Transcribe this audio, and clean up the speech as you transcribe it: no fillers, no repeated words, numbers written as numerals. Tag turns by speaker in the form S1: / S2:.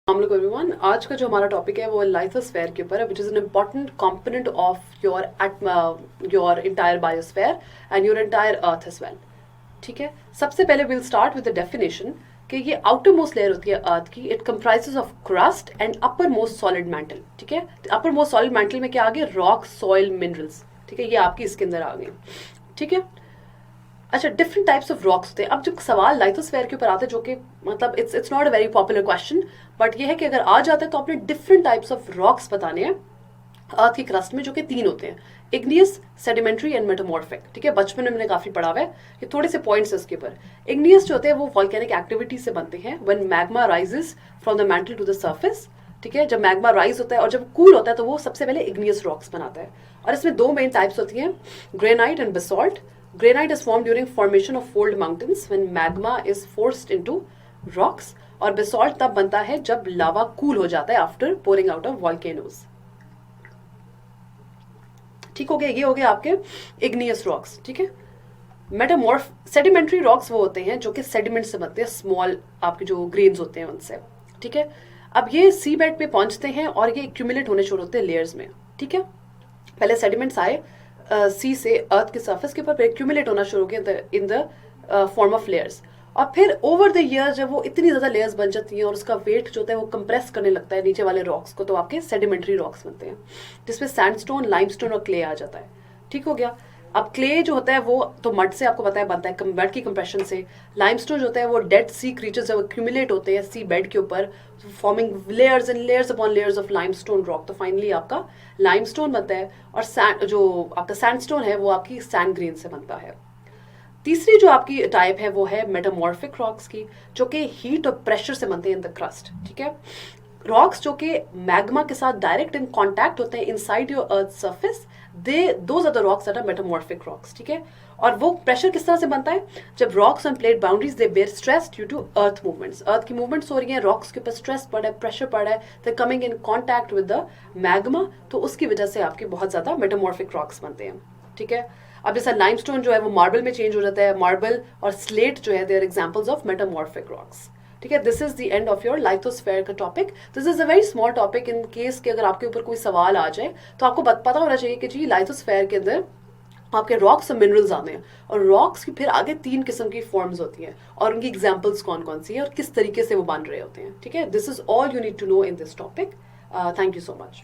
S1: अस्सलाम एवरीवन। आज का जो हमारा टॉपिक है वो लाइथोस्फेयर के ऊपर है, which is an important component of your entire biosphere and your entire earth as well. ठीक है, सबसे पहले will start with the definition कि ये आउटर मोस्ट लेयर होती है अर्थ की। It comprises of crust and uppermost solid mantle. ठीक है, अपर मोस्ट सॉलिड मेंटल में क्या आ गया? Rock, soil, minerals. ठीक है, ये आपकी इसके अंदर आ गए। ठीक है, अच्छा, डिफरेंट टाइप्स ऑफ रॉक्स होते हैं। अब जब सवाल लाइथोस्फेयर के ऊपर आते हैं, जो कि मतलब it's not a very popular question, but ये है कि अगर आ जाता है तो आपने डिफरेंट टाइप्स ऑफ रॉक्स बताने हैं अर्थ की क्रस्ट में, जो कि 3 होते हैं: इग्नियस, सेडिमेंट्री एंड मेटामॉर्फिक। ठीक है, बचपन में मैंने काफी पढ़ा हुआ है, ये थोड़े से पॉइंट्स है इसके ऊपर। इग्नियस जो होते हैं वो वॉल्केनिक एक्टिविटी से बनते हैं, when magma rises from the mantle to the surface. ठीक है, जब मैग्मा राइज होता है और जब कूल होता है तो वो सबसे पहले इग्नियस रॉक्स बनाता है। और इसमें 2 मेन टाइप्स होती हैं, granite and basalt. Granite is formed during formation of fold mountains when magma is forced into rocks, और basalt तब बनता है जब लावा कूल हो जाता है after pouring out of volcanoes। ठीक हो गया, ये हो गया आपके igneous rocks। ठीक है, मेटामॉर्फ सेडिमेंट्री रॉक्स वो होते हैं जो कि सेडिमेंट से बनते हैं, स्मॉल आपके जो ग्रेन्स होते हैं उनसे। ठीक है, अब ये सी बेड पे पहुंचते हैं और ये एक्यूमुलेट होने शुरू होते हैं लेयर्स में। ठीक है, पहले सेडिमेंट्स आए सी से अर्थ के सरफेस के ऊपर, एक्यूमुलेट होना शुरू हो गया in the form of layers. और फिर ओवर द ईयर जब वो इतनी ज्यादा लेयर्स बन जाती हैं और उसका वेट जो होता है वो कंप्रेस करने लगता है नीचे वाले रॉक्स को, तो आपके सेडिमेंट्री रॉक्स बनते हैं, जिसमें सैंडस्टोन, लाइमस्टोन और क्ले आ जाता है। ठीक हो गया। अब क्ले जो होता है वो तो मड से आपको पता है बनता है, मड की कंप्रेशन से। लाइमस्टोन जो होता है वो डेड सी क्रीचर्स जब एक्यूमुलेट होते हैं सी बेड के ऊपर, forming layers and layers upon layers of limestone rock, तो फाइनली आपका लाइमस्टोन बनता है। और सैंड जो आपका सैंडस्टोन है वो आपकी सैंड ग्रेन से बनता है। तीसरी जो आपकी टाइप है वो है मेटामॉर्फिक रॉक्स की, जो कि हीट और प्रेशर से बनते हैं इन द क्रस्ट। ठीक है, रॉक्स जो कि मैग्मा के साथ डायरेक्ट इन कांटेक्ट होते हैं inside your earth surface, those are the rocks that are metamorphic rocks. ठीक है, और वो प्रेशर किस तरह से बनता है? जब rocks on plate boundaries they bear stress due to earth movements. Earth की मूवमेंट्स हो रही है, रॉक्स के ऊपर स्ट्रेस पड़ा है, प्रेशर पड़ा है, they coming in contact with the magma, तो उसकी वजह से आपके बहुत ज्यादा मेटामॉर्फिक रॉक्स बनते हैं। ठीक है, अब जैसा लाइमस्टोन जो है वो मार्बल में चेंज हो जाता है, मार्बल और स्लेट जो है they are examples of metamorphic rocks. ठीक है, this is the end of your lithosphere का topic. This is a very small topic, in case के अगर आपके ऊपर कोई सवाल आ जाए तो आपको पता होना चाहिए कि जी लाइथोस्फेयर के अंदर आपके रॉक्स और मिनरल्स आते हैं, और रॉक्स की फिर आगे 3 किस्म की फॉर्म्स होती हैं और उनकी एग्जांपल्स कौन कौन सी है और किस तरीके से वो बन रहे होते हैं। ठीक है, this is all you need to know in this topic. Thank you so much.